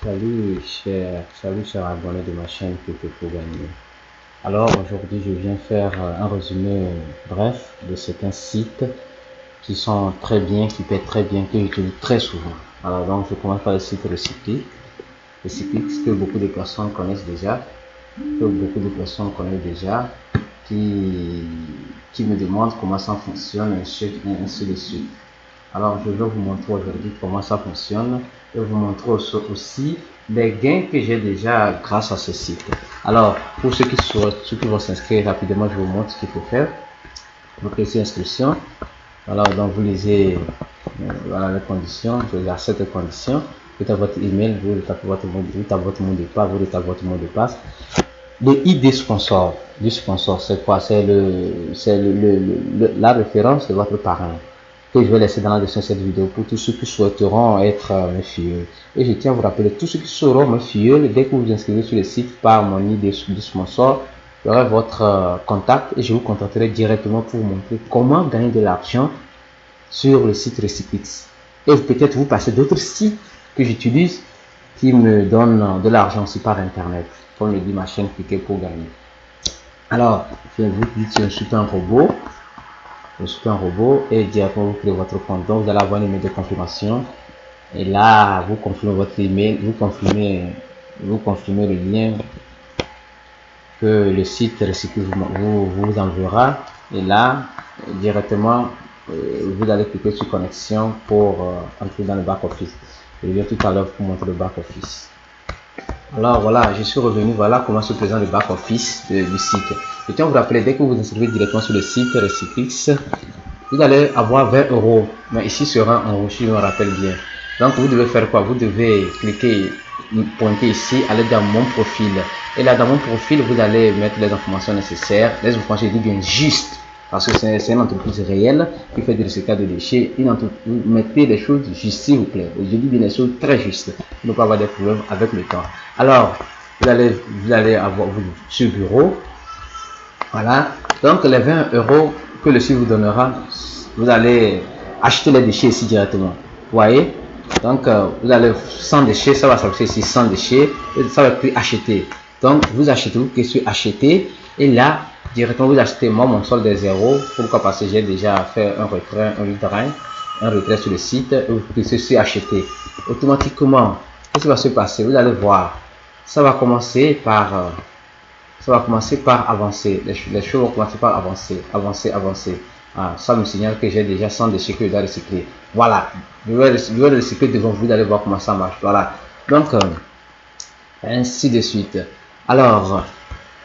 Salut chers abonnés de ma chaîne Crypto pour gagner. Alors aujourd'hui je viens faire un résumé bref de certains sites qui sont très bien, qui paient très bien, que j'utilise très souvent. Alors donc je commence par le site Recyclix, que beaucoup de personnes connaissent déjà, qui me demandent comment ça fonctionne, ainsi de suite. Alors je vais vous montrer aujourd'hui comment ça fonctionne et vous montrer aussi les gains que j'ai déjà grâce à ce site. Alors pour ceux qui vont s'inscrire rapidement, je vous montre ce qu'il faut faire. Vous cliquez inscription. Alors donc vous lisez voilà les conditions, je accepte les conditions. Vous tapez votre email, vous tapez votre mot de passe, Le ID sponsor, c'est quoi? C'est la référence de votre parrain que je vais laisser dans la description de cette vidéo pour tous ceux qui souhaiteront être mes filleuls. Et je tiens à vous rappeler, tous ceux qui seront mes filleuls, dès que vous vous inscrivez sur le site par mon ID sponsor, j'aurai votre contact et je vous contacterai directement pour vous montrer comment gagner de l'argent sur le site Recyclix. Et peut-être vous passez d'autres sites que j'utilise qui me donnent de l'argent aussi par internet, comme le dit ma chaîne Cliquez pour gagner. Alors, je vous dis que je suis un robot. Et directement vous créez votre compte. Donc vous allez avoir un email de confirmation et là vous confirmez votre email, vous confirmez le lien que le site Recyclix vous enverra, et là directement vous allez cliquer sur connexion pour entrer dans le back office. Je viens tout à l'heure pour montrer le back office. Alors voilà, je suis revenu, voilà comment se présente le back office du site. Je tiens à vous rappeler, dès que vous vous inscrivez directement sur le site Recyclix, vous allez avoir 20 €, mais ici sera en rouge si je me rappelle bien. Donc vous devez faire quoi? Vous devez cliquer, pointer ici, aller dans mon profil, et là dans mon profil vous allez mettre les informations nécessaires, les informations, je dis bien juste, parce que c'est une entreprise réelle qui fait du recyclage de déchets. Vous mettez les choses justes s'il vous plaît. Je dis bien les choses très justes pour ne pas avoir des problèmes avec le temps. Alors vous allez avoir sur bureau, voilà. Donc les 20 € que le site vous donnera, vous allez acheter les déchets ici directement. Vous voyez, donc vous allez sans déchets, ça va s'afficher ici sans déchets et ça va être acheter. Donc vous achetez, vous cliquez sur acheter et là directement vous achetez. Moi mon solde est 0. Pourquoi? Parce que j'ai déjà fait un retrait sur le site. Et vous cliquez sur acheter. Automatiquement, qu'est-ce qui va se passer? Vous allez voir, ça va commencer par avancer. Les choses vont commencer par avancer. Ah, ça me signale que j'ai déjà 100 déchets que je dois recycler. Voilà, je vais le recycler devant vous. Vous allez voir comment ça marche. Voilà, donc ainsi de suite. Alors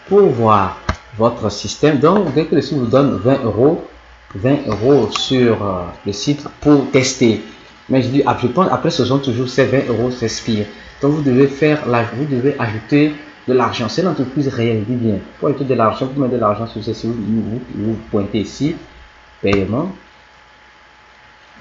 pour voir votre système, donc dès que le site vous donne 20 € sur le site pour tester, mais je dis après ce sont toujours ces 20 € s'expirent. Donc vous devez ajouter de l'argent. C'est une entreprise réelle, je dis bien. Pour ajouter de l'argent, vous mettez de l'argent sur ceci, vous pointez ici paiement,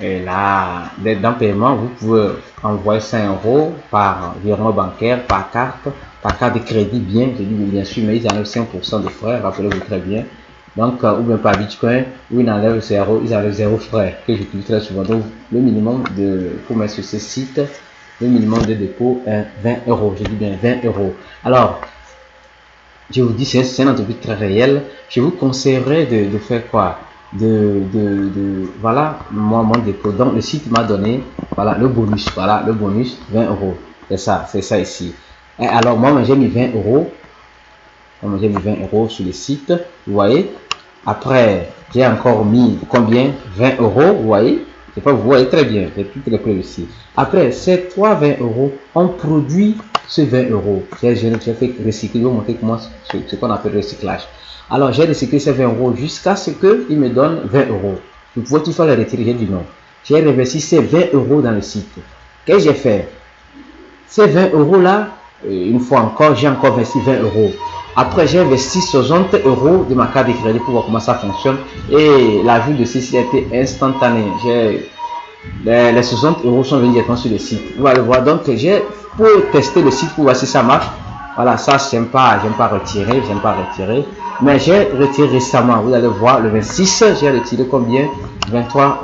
et là dans paiement vous pouvez envoyer 5 € par virement bancaire, par carte de crédit, bien sûr, mais ils enlèvent 5% de frais, rappelez-vous très bien. Donc ou bien par Bitcoin, où ils enlèvent 0 frais, que j'utilise très souvent. Donc le minimum pour mettre sur ce site, le minimum de dépôt est 20 €. Je dis bien 20 €. Alors je vous dis, c'est une entreprise très réelle. Je vous conseillerais de faire quoi? Voilà mon dépôt. Donc le site m'a donné, voilà le bonus, 20 €. C'est ça ici. Et alors moi j'ai mis 20 €. J'ai mis 20 € sur le site, vous voyez. Après j'ai encore mis combien? 20 €, vous voyez. Je sais pas, vous voyez très bien, j'ai tout très près ici. Après ces 3 20 € ont produit ce 20 €. J'ai fait recycler, je vais vous montrer comment ce qu'on appelle recyclage. Alors j'ai recyclé ces 20 € jusqu'à ce qu'il me donne 20 €. Vous pouvez tout faire les retirer, j'ai dit non. J'ai réinvesti ces 20 € dans le site. Qu'est-ce que j'ai fait? Ces 20 € là, une fois encore, j'ai encore investi 20 €. Après, j'ai investi 60 € de ma carte de crédit pour voir comment ça fonctionne. Et la vue de ceci a été instantanée. Les 60 € sont venus directement sur le site. Vous allez voir. Donc, pour tester le site pour voir si ça marche. Voilà, ça, j'aime pas retirer. Mais j'ai retiré récemment. Vous allez voir, le 26, j'ai retiré combien? 23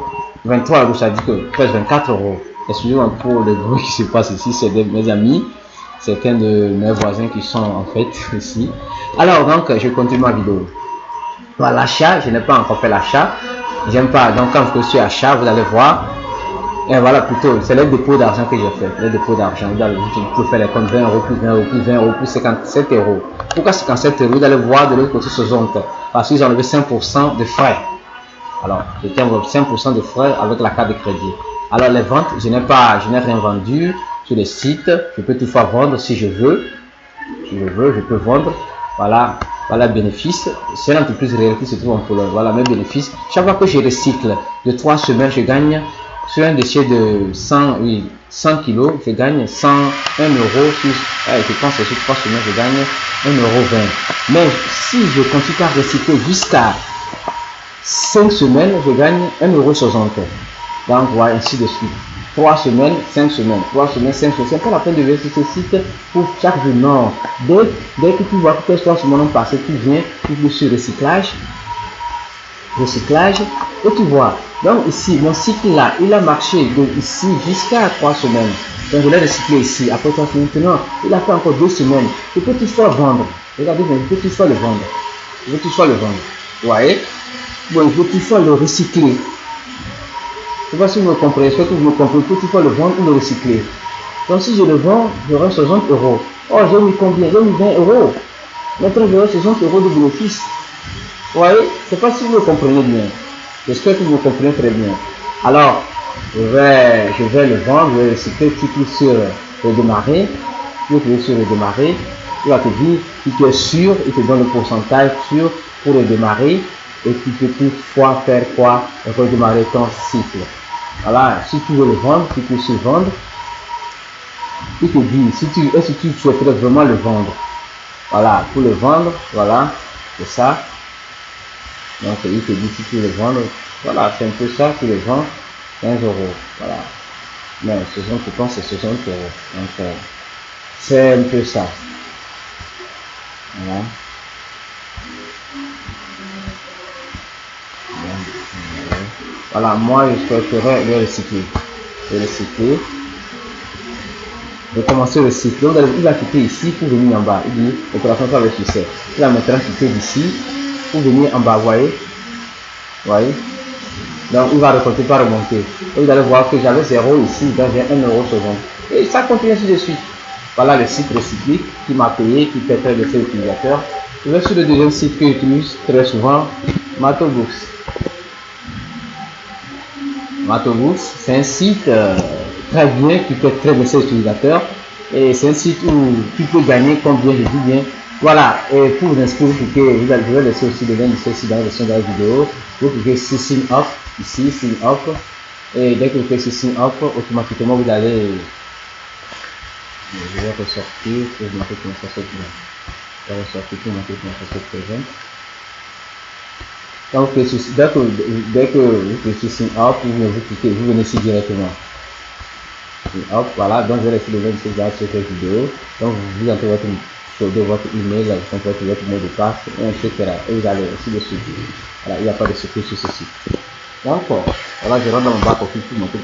€, ça dit que presque 24 €. Excusez-moi pour le bruit qui se passe ici, c'est de mes amis, certains de mes voisins qui sont en fait ici. Alors donc, je continue ma vidéo. Voilà, l'achat, je n'ai pas encore fait l'achat. J'aime pas. Donc quand je suis achat, vous allez voir. Et voilà, plutôt, c'est le dépôt d'argent que j'ai fait. Le dépôt d'argent. Vous pouvez faire les comptes 20 euros, plus 20 euros, plus 20 euros, plus 57 euros. Pourquoi 57 euros? Vous allez voir de l'autre côté ce zone. Parce qu'ils ont enlevé 5% de frais. Alors, j'étais enlevé 5% de frais avec la carte de crédit. Alors, les ventes, je n'ai rien vendu sur le site. Je peux toutefois vendre si je veux. Si je veux, je peux vendre. Voilà. Voilà, bénéfice. C'est l'entreprise réelle qui se trouve en Pologne. Voilà mes bénéfices. Chaque fois que je recycle de 3 semaines, je gagne sur un déchet de 100 kg, je gagne 101 euros. Je pense que sur 3 semaines, je gagne 1,20 €. Mais si je continue à recycler jusqu'à 5 semaines, je gagne 1,60 €. Donc, voilà, ainsi de suite. 3 semaines, 5 semaines, 3 semaines, 5 semaines. C'est pas la peine de venir sur ce site pour chaque jour. Non. Dès que tu vois que 3 semaines ont passé, tu viens, tu cliques sur recyclage. Recyclage. Et tu vois. Donc ici, mon cycle là, il a marché de ici jusqu'à 3 semaines. Donc je l'ai recyclé ici. Après 3 semaines, maintenant, il a fait encore 2 semaines. Je peux toutefois vendre. Regardez, je peux toutefois le vendre. Je peux toutefois le vendre. Vous voyez? Bon, je peux toutefois le recycler. Je ne sais pas si vous me comprenez, j'espère que vous me comprenez. Je peux toutefois le vendre ou le recycler. Donc si je le vends, j'aurai 60 euros. Oh, j'ai mis combien? J'ai mis 20 euros. Maintenant, j'aurai 60 euros de bénéfice. Vous voyez? Je ne sais pas si vous me comprenez bien. J'espère que vous me comprenez très bien. Alors, je vais le vendre, je vais recycler, tu cliques sur redémarrer. Tu cliques sur redémarrer. Il va te dire, si tu es sûr, il te donne le pourcentage sûr pour redémarrer. Et tu peux toutefois faire quoi? Redémarrer ton cycle. Voilà, si tu veux le vendre, tu cliques sur vendre. Il te dit, est-ce que tu souhaiterais vraiment le vendre? Voilà, pour le vendre, voilà, c'est ça. Donc, il te dit si tu veux le vendre, voilà, c'est un peu ça, tu le vends 15 euros, voilà. Mais je pense que c'est 60 euros. Donc, c'est un peu ça. Voilà. Voilà, moi, je souhaiterais le recycler. Le recycler. Je vais commencer le cycle. Donc, il va quitter ici pour venir en bas. Il dit, opération avec succès. Il va maintenant quitter d'ici pour venir en bas, vous voyez? Vous voyez? Donc, il va remonter par remonter. Et vous allez voir que j'avais 0 ici, donc j'ai 1,60 €. Et ça continue ainsi de suite. Voilà le site recyclé qui m'a payé, qui permet de faire utilisateur. Je vais sur le deuxième site que j'utilise très souvent, Matobooks. Matobooks, c'est un site très bien, qui peut très bien ser utilisateur. Et c'est un site où tu peux gagner combien, je dis bien. Voilà, et pour vous inscrire, je vais laisser aussi le lien de ceci dans la version de la vidéo. Vous cliquez sur Sign Up, ici, Sign Up. Et dès que vous cliquez sur Sign Up, automatiquement vous allez. Je vais ressortir pour vous montrer comment ça se présente. Je vais ressortir pour vous montrer comment ça se présente. Donc, dès que vous cliquez sur Sign Up, vous venez ici directement. Hop, voilà, donc je vais laisser le lien de cette vidéo. Donc vous entrez votre email, vous entrez votre mot de passe, etc. Et vous allez aussi le suivre. Voilà, il n'y a pas de secret sur ce site. Donc voilà, je rentre dans mon bac office pour montrer.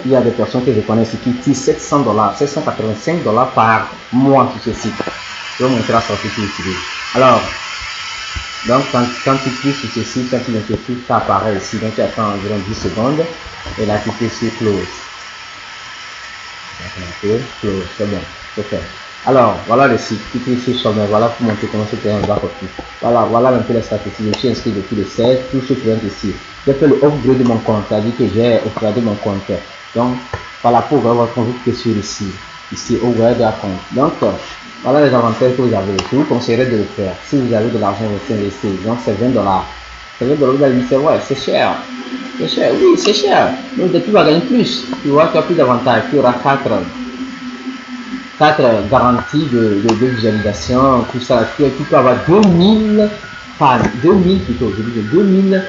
Il y a des personnes que je connais ici qui tirent 700 $, 785 $ par mois sur ce site. Je vais vous montrer la sortie qui est utilisée. Alors, donc quand tu cliques sur ce site, quand tu l'interprètes, ça apparaît ici. Donc tu attends environ 10 secondes et là tu cliques sur close. C'est bon, c'est fait. Alors, voilà le site, tu cliques sur sommet, voilà pour montrer comment se créer un back office. Voilà un peu les statistiques. Je suis inscrit depuis le 16, tout ce qui est ici. J'ai fait le upgrade de mon compte, c'est-à-dire que j'ai upgradé mon compte. Donc, voilà pour votre compte, vous cliquez sur ici, upgrade de la compte. Donc, voilà les avantages que vous avez. Je vous conseillerais de le faire. Si vous avez de l'argent investi, donc c'est 20 $. C'est 20 $, vous allez dire, c'est vrai, c'est cher. C'est cher, oui, c'est cher. Donc, tu vas gagner plus. Tu vois, tu as plus d'avantages. Tu auras 4 garanties de visualisation, tout ça. Tu peux avoir 2000 fans, 2000 plutôt, je dis 2000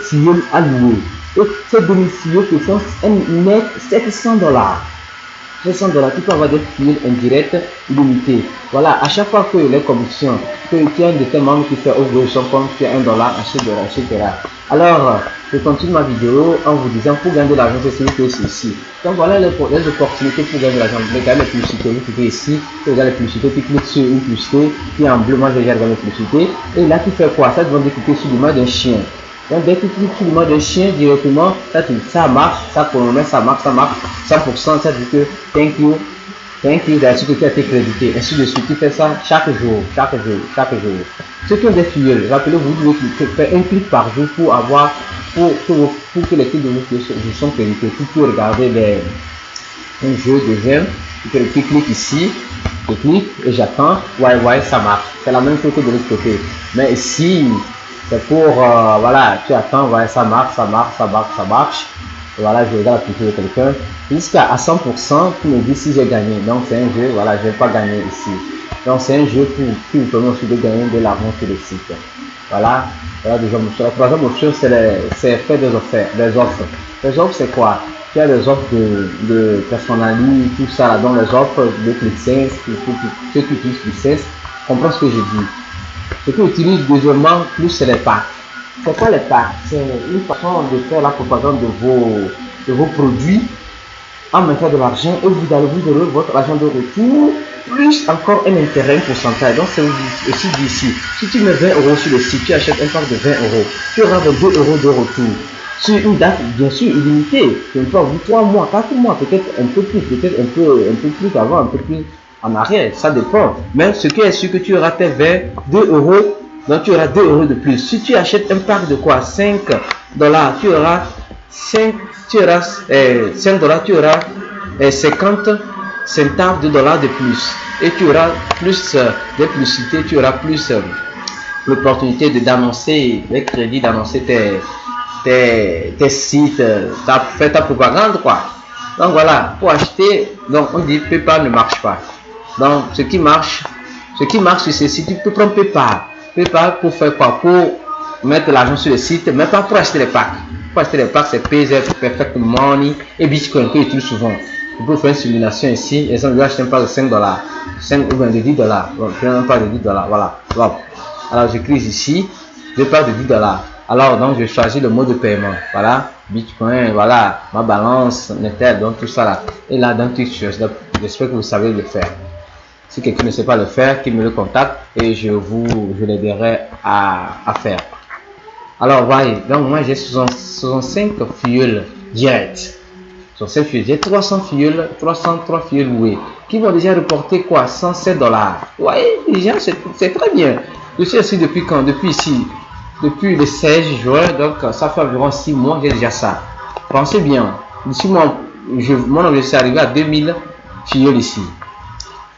signaux alloués. Et ces 2000 signaux qui sont net 700 $. $100, tu peux avoir des fioles indirectes illimitées. Voilà, à chaque fois que les commissions, que tu as un de tes membres qui fait ouvrir son compte, tu as $1, etc. Alors, je continue ma vidéo en vous disant, pour gagner de l'argent, c'est ici. Donc voilà les opportunités pour gagner de l'argent. Regardez les publicités, vous cliquez ici, vous regardez les publicités, tu cliques sur une publicité qui est en bleu, moi j'ai déjà regardé les publicités. Et là, tu fais quoi? Ça te demande de cliquer sur l'image d'un chien. Donc dès que tu cliques sur l'image d'un chien directement, ça marche, ça chronomètre, ça marche 100%, ça dit que thank you, d'ailleurs que tu as été crédité. Ainsi de suite, tu fais ça chaque jour. Ceux qui ont des fioles, rappelez-vous, vous devez faire un clic par jour pour avoir, pour que les clics de vous sont crédités. Tu peux regarder un jeu de j'aime, tu cliques ici, je clique et j'attends, ouais, ça marche. C'est la même chose que de l'autre côté. Mais ici, c'est pour, voilà, tu attends, ouais, ça marche. Voilà, je regarde la photo de quelqu'un. Jusqu'à 100%, tu me dis si j'ai gagné. Donc, c'est un jeu, voilà, je n'ai pas gagné ici. Donc, c'est un jeu qui vous permet aussi de gagner de l'argent sur le site. Voilà, déjà, la troisième option, c'est faire des offres. Les offres, c'est quoi? Tu as des offres de personnalité, tout ça, là, donc les offres de ClickSense, ceux qui utilisent ClickSense, comprends ce que je dis. Ce qu'ils utilisent deuxièmement, plus c'est les packs. C'est quoi les packs? C'est une façon de faire la propagande de vos produits en mettant de l'argent et vous allez vous donner votre argent de retour, plus encore un intérêt, un pourcentage. Donc c'est aussi d'ici. Si tu mets 20 € sur le site, tu achètes un pack de 20 €, tu auras 22 € de retour. Sur une date bien sûr illimitée, tu peux avoir 3 mois, 4 mois, peut-être un peu plus, peut-être un peu plus avant, un peu plus en arrière, ça dépend. Mais ce qui est sûr que tu auras tes 22 €, donc tu auras 2 € de plus. Si tu achètes un pack de quoi? 5 $, tu auras 5 $, tu auras 50 centimes de dollars de plus. Et tu auras plus de publicité, tu auras plus l'opportunité d'annoncer les crédits, d'annoncer tes sites, faire ta propagande, quoi. Donc voilà, pour acheter, donc on dit PayPal ne marche pas. Donc ce qui marche sur ces sites, tu peux prendre PayPal. PayPal pour faire quoi? Pour mettre l'argent sur le site, mais pas pour acheter les packs. Pour acheter les packs, c'est PayZelle, Perfect Money et Bitcoin que j'utilise souvent. Je peux faire une simulation ici. Exemple, je vais acheter un pack de 5 $, 5 ou bien de 10 $. Bon, je prends un pack de 10 $, voilà. Alors je clique ici, je pack de 10 $. Alors donc je choisis le mode de paiement. Voilà, Bitcoin, voilà, ma balance, Nether, donc tout ça là. Et là, dans tout chose, j'espère que vous savez le faire. Si quelqu'un ne sait pas le faire, qu'il me le contacte et je l'aiderai à faire. Alors voyez, donc moi j'ai 65 fioles directes. Sur ces fioles, j'ai 303 fioles louées qui vont déjà reporter quoi? 107 $. Vous voyez, déjà c'est très bien. Je suis ici depuis quand? Depuis le 16 juin, donc ça fait environ 6 mois que j'ai déjà ça. Pensez bien, d'ici mon objectif est arrivé à 2000 fioles ici.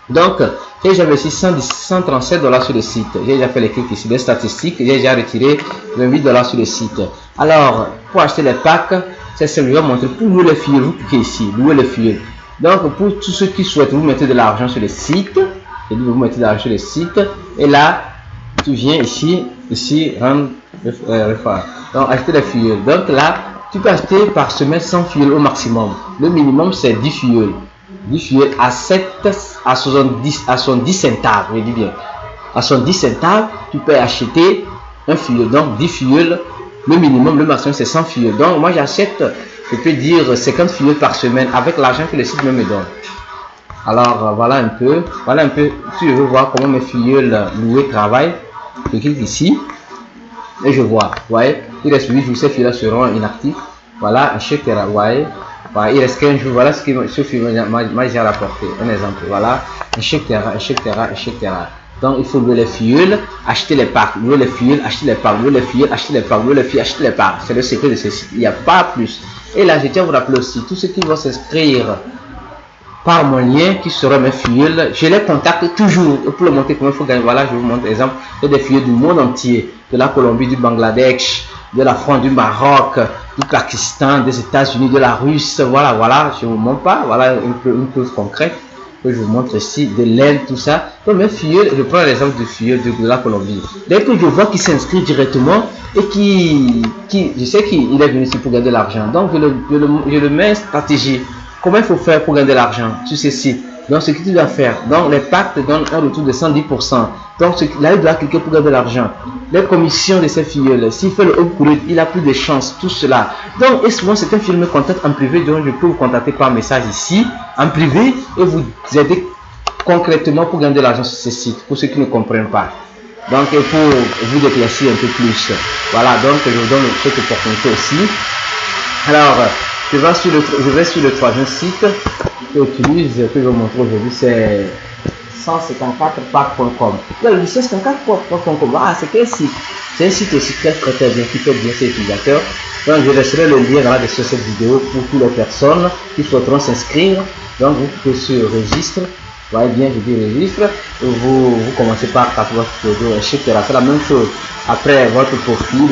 Donc, j'ai investi 137 $ sur le site. J'ai déjà fait les clics ici, les statistiques. J'ai déjà retiré 28 $ sur le site. Alors, pour acheter les packs, c'est simplement montrer pour louer les fioles. Vous cliquez ici, louer les fioles. Donc, pour tous ceux qui souhaitent, vous mettez de l'argent sur le site. Et vous mettez de l'argent sur le site. Et là, tu viens ici, rendre donc acheter les fioles. Donc là, tu peux acheter par semaine 100 fioles au maximum. Le minimum, c'est 10 fioles. 10 fioles à 70 centimes, je dis bien. À 70 centimes, tu peux acheter un fiole. Donc 10 fioles, le minimum, le maximum, c'est 100 fioles. Donc moi, j'achète, je peux dire 50 fioles par semaine avec l'argent que le site me donne. Alors voilà un peu, si je veux voir comment mes fioles louées travaillent, je clique ici et je vois, vous voyez, il reste 8 jours, ces fioles seront inactives. Voilà, etc. Vous voyez, il reste 15 jours, voilà ce que fiole m'a déjà rapporté. Un exemple, voilà, etc. Donc il faut louer les fioles, acheter les packs, louer les fioles, acheter les packs, louer les fioles, acheter les packs, louer les fioles, acheter les packs. C'est le secret de ce site, il n'y a pas plus. Et là, je tiens à vous rappeler aussi, tous ceux qui vont s'inscrire par mon lien qui sera mes fioles, je les contacte toujours pour le montrer comment il faut gagner. Voilà, je vous montre exemple, il y a des fioles du monde entier, de la Colombie, du Bangladesh, de la France, du Maroc, du Pakistan, des États-Unis, de la Russie. Voilà, je vous montre pas, voilà une preuve concrète que je vous montre ici, de l'Inde, tout ça. Donc mes fioles, je prends l'exemple de fioles de la Colombie. Dès que je vois qu'il s'inscrit directement et je sais qu'il est venu ici pour gagner de l'argent, donc je le mets en stratégie. comment il faut faire pour gagner de l'argent sur ces sites? Donc, ce que tu dois faire, donc les packs te donnent un retour de 110%. Donc, là, il doit cliquer pour gagner de l'argent. Les commissions de ces filles, s'il fait le upgrade, il a plus de chance, tout cela. Donc, et souvent, c'est un film me contacte en privé, donc je peux vous contacter par message ici, en privé, et vous aider concrètement pour gagner de l'argent sur ces sites, pour ceux qui ne comprennent pas. Donc, pour vous déclarer un peu plus. Voilà, donc je vous donne cette opportunité aussi. Alors, je vais sur le troisième site que j'utilise, que je vais vous montrer aujourd'hui, c'est 154pack.com. Là, le 154pack.com, ah, c'est quel site? C'est un site aussi très bien, qui fait bien ses utilisateurs. Donc, je laisserai le lien dans la description de cette vidéo pour toutes les personnes qui souhaiteront s'inscrire. Donc, vous pouvez sur registre. Vous voyez bien, je dis registre. Vous commencez par taper votre pseudo, etc. C'est la même chose. Après, votre profil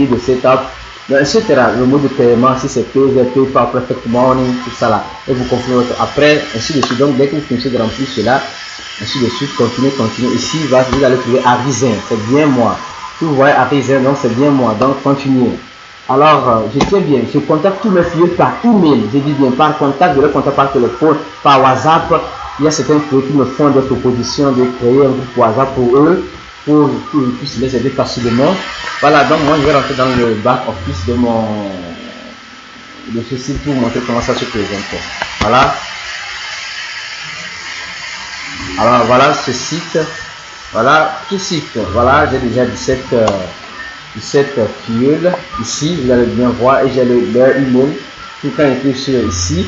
de setup, etc. Le mode de paiement, si c'est PayPal, par Perfect Money, tout ça là. Et vous confirmez votre après, ainsi de suite. Donc, dès que vous finissez de remplir cela, ainsi de suite, continuez. Ici, vous allez trouver Arizen, c'est bien moi. Vous voyez Arizen, donc c'est bien moi. Donc, continuez. Alors, je tiens bien, je contacte tous mes filles par email, je dis bien par contact, je les contacte par téléphone, par WhatsApp. Il y a certains filles qui me font des propositions de créer un groupe WhatsApp pour eux, pour qu'ils puissent les aider facilement. Voilà, donc moi je vais rentrer dans le back office de ce site pour vous montrer comment ça se présente. Voilà. Alors voilà ce site. Voilà ce site. Voilà, j'ai déjà 17 filleuls ici, vous allez bien voir, et j'ai leur email. Tout quand je clique sur ici,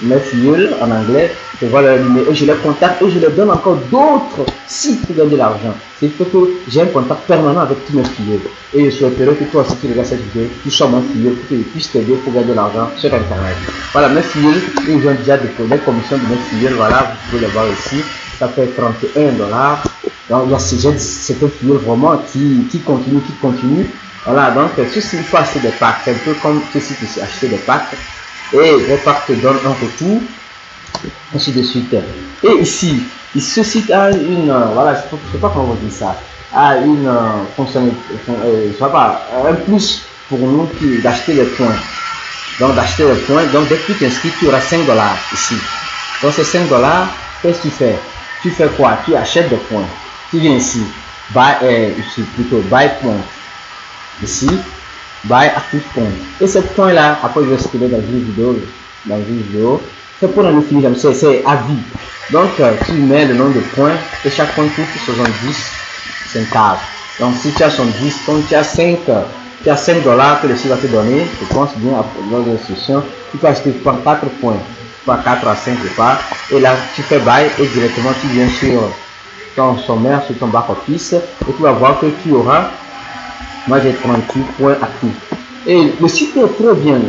mes filleuls en anglais, je vois leur email et je les contacte et je leur donne encore d'autres sites pour gagner de l'argent. C'est fait que j'ai un contact permanent avec tous mes filleuls. Et je souhaiterais que toi aussi qui regardes cette vidéo, tu sois mon filleul pour que je puisse t'aider pour gagner de l'argent sur internet. Voilà, mes filleuls, ils ont déjà déposé les commissions de mes filleuls, voilà, vous pouvez les voir ici. Ça fait 31 $. Donc, c'est un filleul vraiment qui continue. Voilà, donc, ceci, il faut acheter des packs. C'est un peu comme ceci ici, acheter des packs. Et les packs te donnent un retour, ainsi de suite. Et ici, ce site a une, voilà, je ne sais pas comment on dit ça, a une fonctionnalité, je sais pas, un plus pour nous d'acheter les points. Donc, d'acheter les points. Donc, dès que tu t'inscris, tu auras 5 $ ici. Donc, ces 5 $, qu'est-ce que tu fais? Tu fais quoi? Tu achètes des points. Tu viens ici, ici plutôt buy point. Ici, buy active point. Et ces points là, après je vais expliquer dans une vidéo, c'est pour nous finir, c'est à vie. Donc tu mets le nombre de points et chaque point coûte 70 centimes. Donc si tu as 70, donc tu as 5 $, que le site va te donner. Je pense bien dans l'instruction, tu peux acheter 4 points, pas 4 à 5 je pas. Et là tu fais buy et directement tu viens sur ton sommaire, sur ton back office et tu vas voir que tu auras, moi j'ai 38 points actifs. Et le site est très bien,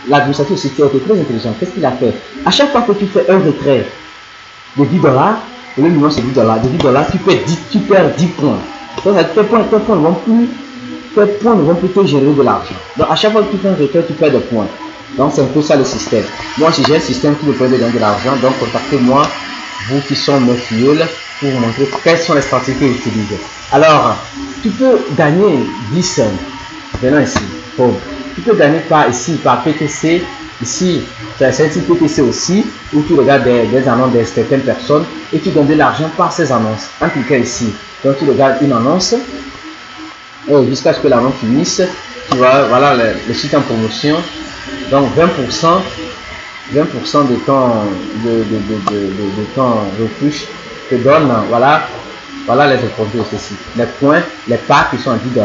l'administrateur du site est très intelligent. Qu'est-ce qu'il a fait? À chaque fois que tu fais un retrait de 10 $, le minimum c'est 10 $, de 10 $, tu perds 10 points. Donc tes points ne vont plus te générer de l'argent. Donc à chaque fois que tu fais un retrait, tu perds des points. Donc c'est un peu ça le système. Moi si j'ai un système qui me permet de gagner de l'argent, donc contactez-moi, vous qui sont mes filleuls, pour vous montrer quelles sont les stratégies que j'utilise. Alors, tu peux gagner 10 cents. Venons ici. Bon. Tu peux gagner par ici, par PTC. Ici, tu as un site PTC aussi, où tu regardes des annonces de certaines personnes et tu gagnes de l'argent par ces annonces. En cliquant ici, donc tu regardes une annonce et jusqu'à ce que l'annonce finisse, tu vois, voilà le site en promotion. Donc 20% de ton refuge te donne, voilà les opportunités de ceci. Les points, les packs qui sont à 10 $,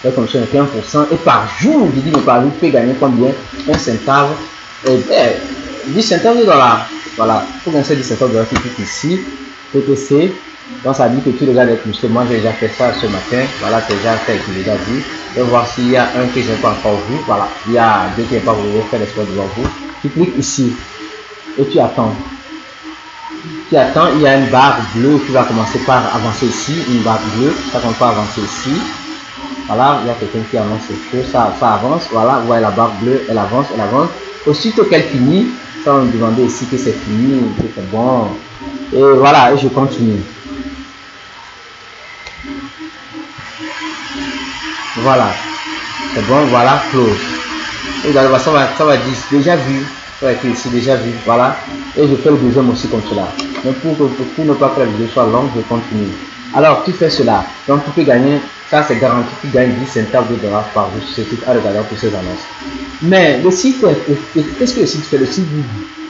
les commissions de 15%, et par jour, je dis, mais par jour, tu peux gagner combien? 1 centave, 10 centimes de $. Voilà, pour gagner ces 10 centimes de $, tu cliques ici, PTC, donc ça dit que tu regardes avec monsieur. Moi j'ai déjà fait ça ce matin, voilà, c'est déjà fait, je l'ai déjà vu. Et voir s'il y a un que je n'ai pas encore vu, voilà, il y a deux qui n'ont pas voulu faire l'espoir devant vous. Tu cliques ici, et tu attends. Il y a une barre bleue qui va commencer par avancer ici, une barre bleue, ça commence par avancer ici. Voilà, il y a quelqu'un qui annonce que ça avance, voilà, vous voyez la barre bleue, elle avance. Aussitôt qu'elle finit, ça va me demander ici que c'est fini, que c'est bon. Et voilà, et je continue. Voilà, c'est bon, voilà, close. Et dans le ça va dire déjà vu. Ça va écrit ici déjà vu. Voilà. Et je fais le deuxième aussi comme cela. Mais pour ne pas que la vidéo soit longue, je continue. Alors tu fais cela. Donc tu peux gagner, ça c'est garanti, tu gagnes 10 centimes de dollars par jour sur ce site à regarder pour ces annonces. Mais le site, qu'est-ce que le site fait? Le site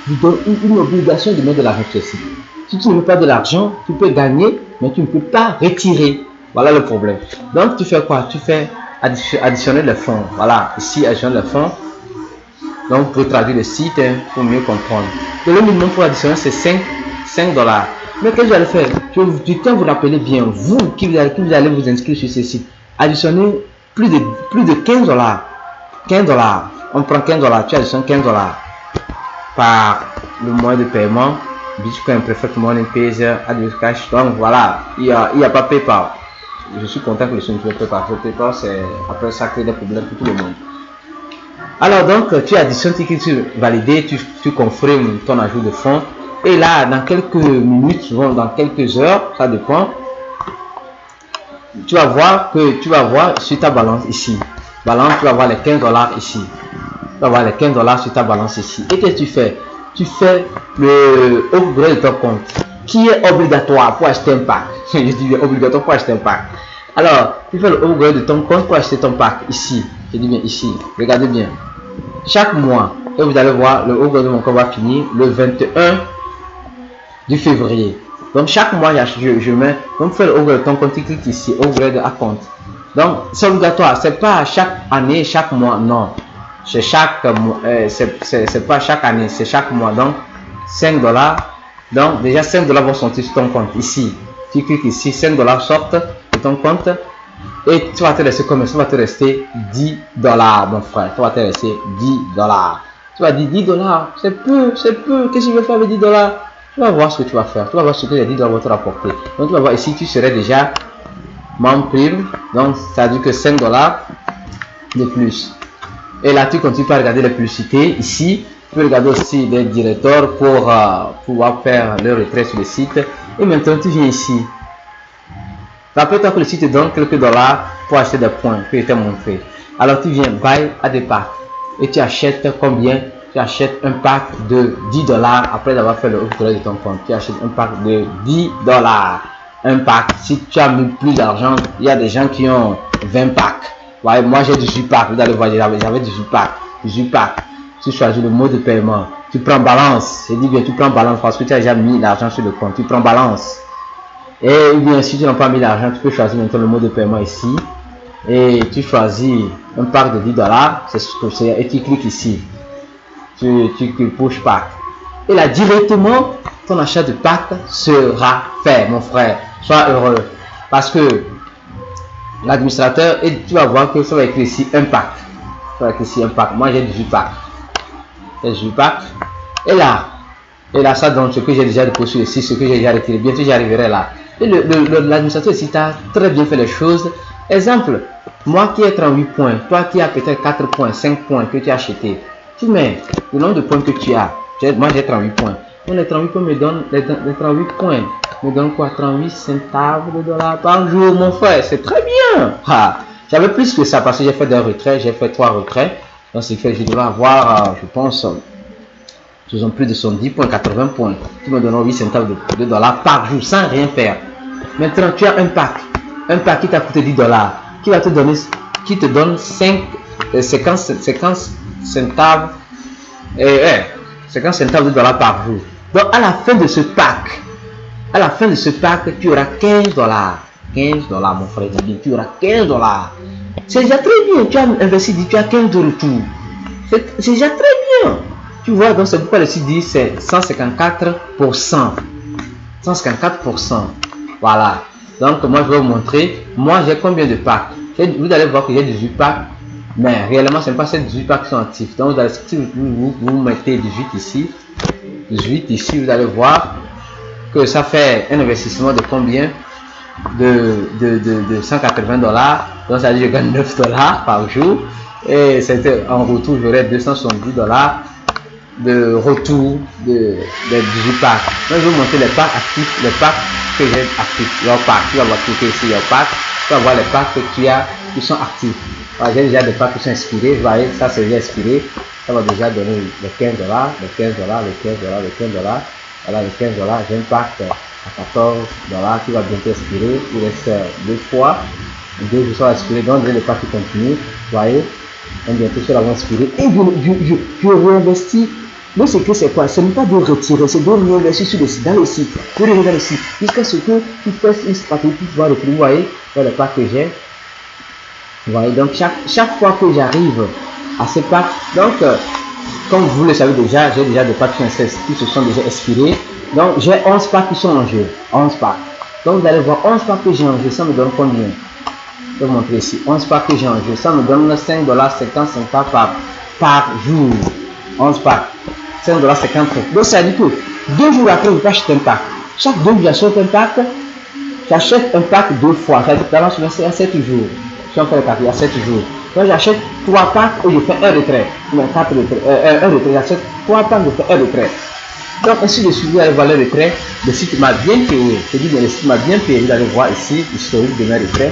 vous donne une obligation de mettre de l'argent sur le site. Si tu ne mets pas de l'argent, tu peux gagner, mais tu ne peux pas retirer. Voilà le problème. Donc tu fais quoi? Tu fais additionner les fonds. Voilà, ici additionner les fonds. Donc pour traduire le site, pour mieux comprendre. Donc, le minimum pour additionner c'est 5 dollars. Mais qu'est-ce que j'allais faire? Je tiens à vous rappeler bien, vous qui allez vous inscrire sur ce site, additionnez plus de 15 dollars. 15 dollars. On prend 15 dollars, tu additionnes 15 dollars par le moyen de paiement. Bitcoin, Preferred Money, Payer, Advance Cash. Donc voilà, il y a pas PayPal. Je suis content que le son ne PayPal. PayPal, c'est après ça crée des problèmes pour tout le monde. Alors donc, tu additionnes, tu cliques sur valider, tu confirmes ton ajout de fonds. Et là, dans quelques minutes, souvent dans quelques heures, ça dépend. Tu vas voir sur ta balance ici. Balance, tu vas voir les 15 dollars ici. Tu vas voir les 15 dollars sur ta balance ici. Et qu'est-ce que tu fais? Tu fais le upgrade de ton compte qui est obligatoire pour acheter un pack. Je dis obligatoire pour acheter un pack. Alors, tu fais le upgrade de ton compte pour acheter ton pack ici. Je dis bien ici. Regardez bien. Chaque mois, et vous allez voir, le upgrade de mon compte va finir le 21 du février. Donc, chaque mois, je mets, donc, fais le upgrade de ton compte, tu cliques ici, upgrade à compte. Donc, c'est obligatoire. C'est pas chaque année, chaque mois, non. C'est chaque mois, c'est pas chaque année, c'est chaque mois. Donc 5 dollars. Donc déjà 5 dollars vont sortir sur ton compte ici. Tu cliques ici, 5 dollars sortent de ton compte et tu vas te laisser comme ça, va te rester 10 dollars, mon frère. Tu vas te laisser 10 dollars. Tu vas dire 10 dollars, c'est peu, c'est peu. Qu'est-ce que je vais faire avec 10 dollars? Tu vas voir ce que tu vas faire. Tu vas voir ce que les 10 dollars vont te rapporter. Donc tu vas voir ici, tu serais déjà membre prime. Donc ça veut dire que 5 dollars de plus. Et là, tu continues par regarder les publicités. Ici, tu peux regarder aussi les directeurs pour pouvoir faire le retrait sur le site. Et maintenant, tu viens ici. Rappelle-toi que le site te donne quelques dollars pour acheter des points que je t'ai montré. Alors, tu viens buy à des packs. Et tu achètes combien? Tu achètes un pack de 10 dollars après avoir fait le upgrade de ton compte. Tu achètes un pack de 10 dollars. Un pack. Si tu as mis plus d'argent, il y a des gens qui ont 20 packs. Ouais, moi j'ai 18 packs, vous allez voir, j'avais 18 packs. 18 packs. Tu choisis le mode de paiement. Tu prends balance. Je dis bien, tu prends balance parce que tu as déjà mis l'argent sur le compte. Tu prends balance. Et bien, si tu n'as pas mis l'argent, tu peux choisir maintenant le mode de paiement ici. Et tu choisis un pack de 10 dollars. C'est ce que c'est. Et tu cliques ici. Tu push pack. Et là, directement, ton achat de pack sera fait, mon frère. Sois heureux. Parce que l'administrateur, et tu vas voir que ça va écrire ici un pack. Ça va écrire ici un pack. Moi j'ai 18 packs. J'ai 18 packs. Et là ça donne ce que j'ai déjà déposé ici, ce que j'ai déjà retiré. Bientôt j'y arriverai là. Et l'administrateur ici t'a très bien fait les choses. Exemple, moi qui ai 38 points, toi qui as peut-être 4 points, 5 points que tu as acheté, tu mets le nombre de points que tu as. Moi j'ai 38 points. Donc les 38 points me donnent les 38 points. Me donne quoi? 38 centimes de dollars par jour, mon frère. C'est très bien. J'avais plus que ça parce que j'ai fait des retraits. J'ai fait 3 retraits. Donc, c'est que je dois avoir, je pense, ils ont plus de 70 points, 80 points. Qui me donnent 8 centimes de dollars par jour sans rien faire. Maintenant, tu as un pack. Un pack qui t'a coûté 10 dollars. Qui va te donner, qui te donne 50 centimes. 50 centimes de dollars par jour. Donc, à la fin de ce pack, tu auras 15 dollars. 15 dollars, mon frère, tu auras 15 dollars. C'est déjà très bien. Tu as investi, tu as 15 de retour. C'est déjà très bien. Tu vois, donc c'est pourquoi le site dit c'est 154%. 154%. Voilà. Donc, moi, je vais vous montrer. Moi, j'ai combien de packs? Vous allez voir que j'ai 18 packs. Mais réellement, ce n'est pas ces 18 packs qui sont actifs. Donc, si vous mettez 18 ici, 18 ici, vous allez voir que ça fait un investissement de combien? De 180 dollars. Donc ça veut dire que je gagne 9 dollars par jour. Et c'était en retour, j'aurais 270 dollars de retour de 18 packs. Donc je vais vous montrer les packs actifs, les packs que j'ai actifs. Leur pack, tu vas voir cliquer ici, leur pack. Tu vas voir les packs que tu as qui sont actifs. Voilà, j'ai déjà des packs qui sont expirés. Vous voyez, ça c'est déjà expiré. Ça va déjà donner les 15 $, les 15 $, les 15 $, les 15 $. Voilà, les 15 $. J'ai un pack à 14 $ qui va bientôt expirer. Il reste 2 fois. 2 jours sont expirés. Donc, j'ai les packs qui continuent. Vous voyez, et bientôt cela va expirer. Et je réinvestis. Le secret, c'est quoi? Ce n'est pas de retirer, c'est de réinvestir dans le site. De revenir dans le site. Jusqu'à ce que tu fasses une stratégie pour pouvoir retrouver. Vous voyez, dans le pack que j'ai. Vous voyez, donc chaque fois que j'arrive à ce pack, donc, comme vous le savez déjà, j'ai déjà des packs qui se sont déjà expirés. Donc, j'ai 11 packs qui sont en jeu. 11 packs. Donc, vous allez voir 11 packs que j'ai en jeu. Ça me donne combien? Je vais vous montrer ici. 11 packs que j'ai en jeu. Ça me donne 5 $ 55 par jour. 11 packs. 5 $ 50. Donc, ça dit que 2 jours après, je peux acheter un pack. Chaque 2 jours, j'achète un pack. J'achète un pack 2 fois. C'est à 7 jours. Si on fait le calcul, il y a 7 jours. Donc, j'achète 3 packs et je fais un retrait. Non, 4 retraits. Un retrait. J'achète 3 packs, je fais un retrait. Donc, ainsi de suite, vous allez voir le retrait. Le site m'a bien payé. Je dis, mais le site m'a bien payé. Vous allez voir ici l'historique de mes retraits.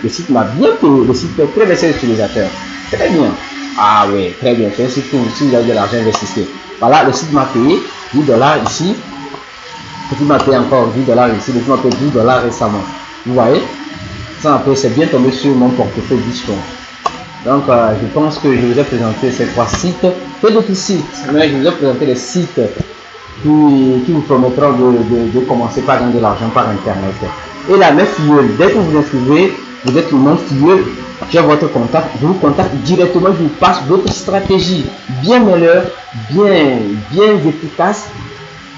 Le site m'a bien payé. Le site fait très bien ses utilisateurs. Très bien. Ah oui, très bien. C'est un site où si vous avez de l'argent, investissez. Voilà, le site m'a payé 10 $ ici. Le site m'a payé encore 10 $ ici. Le site m'a payé 10 $ récemment. Vous voyez? Ça, après, c'est bien tombé sur mon portefeuille Bitcoin. Donc, je pense que je vous ai présenté ces 3 sites. Peu d'autres sites, mais je vous ai présenté les sites qui vous permettront de commencer par gagner de l'argent par Internet. Et là, mes filleuls, dès que vous vous inscrivez, vous êtes mon filleul, j'ai votre contact, je vous contacte directement, je vous passe votre stratégie bien meilleure, bien efficace,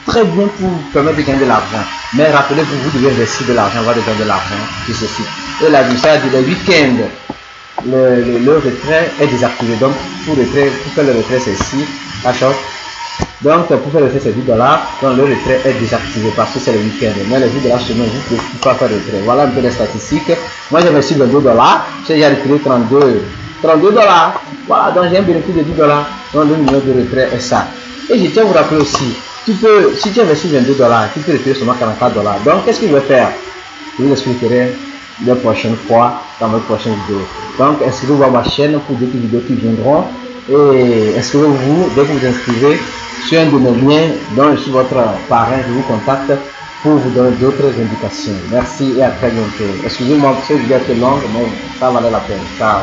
très bien pour vous permettre de gagner de l'argent. Mais rappelez-vous, vous devez investir de l'argent, avoir de gagner de l'argent sur ce site. Et là, du ça, le week-end, le retrait est désactivé. Donc, pour faire le retrait, c'est ici, la chose. Donc, pour faire le retrait, c'est 10 $. Donc, le retrait est désactivé parce que c'est le week-end. Mais les 10 $ semaine, vous ne pouvez pas faire le retrait. Voilà un peu les statistiques. Moi, j'ai investi 22 $. J'ai déjà retiré 32 $. Voilà, donc j'ai un bénéfice de 10 $. Donc, le numéro de retrait est ça. Et je tiens à vous rappeler aussi, si tu investis 22 $, tu peux retirer seulement 44 $. Donc, qu'est-ce que je vais faire? Je vous expliquerai la prochaine fois dans ma prochaine vidéo. Donc, inscrivez-vous à ma chaîne pour d'autres vidéos qui viendront. Et inscrivez-vous dès que vous inscrivez sur un de mes liens dont je suis votre parrain. Je vous contacte pour vous donner d'autres indications. Merci et à très bientôt. Excusez-moi, cette vidéo est longue, mais ça valait la peine. Ciao.